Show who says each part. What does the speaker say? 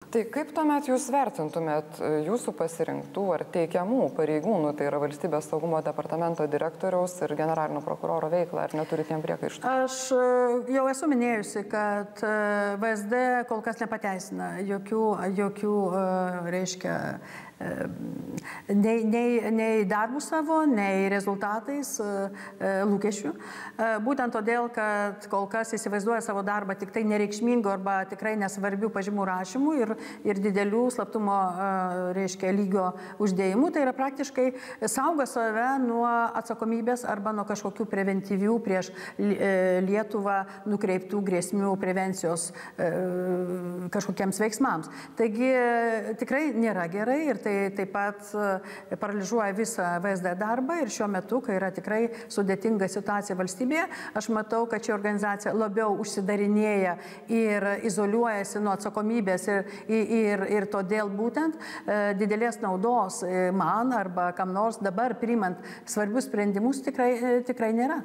Speaker 1: Tai kaip tuomet jūs vertintumėt jūsų pasirinktų ar teikiamų pareigūnų, tai yra Valstybės saugumo departamento direktoriaus ir generalinio prokuroro veiklą, ar neturite jiem priekaištų?
Speaker 2: Aš jau esu minėjusi, kad VSD kol kas nepateisina jokių reiškia, nei darbų savo, nei rezultatais lūkesčių. Būtent todėl, kad kol kas įsivaizduoja savo darbą tik tai nereikšmingų arba tikrai nesvarbių pažymų rašymų ir didelių slaptumo reiškia, lygio uždėjimų. Tai yra praktiškai saugo save nuo atsakomybės arba nuo kažkokių preventyvių prieš Lietuvą nukreiptų grėsmių prevencijos kažkokiems veiksmams. Taigi tikrai nėra gerai ir tai taip pat paralyžuoja visą VSD darbą ir šiuo metu, kai yra tikrai sudėtinga situacija valstybėje, aš matau, kad ši organizacija labiau užsidarinėja ir izoliuojasi nuo atsakomybės ir todėl būtent didelės naudos man arba kam nors dabar priimant svarbius sprendimus tikrai nėra.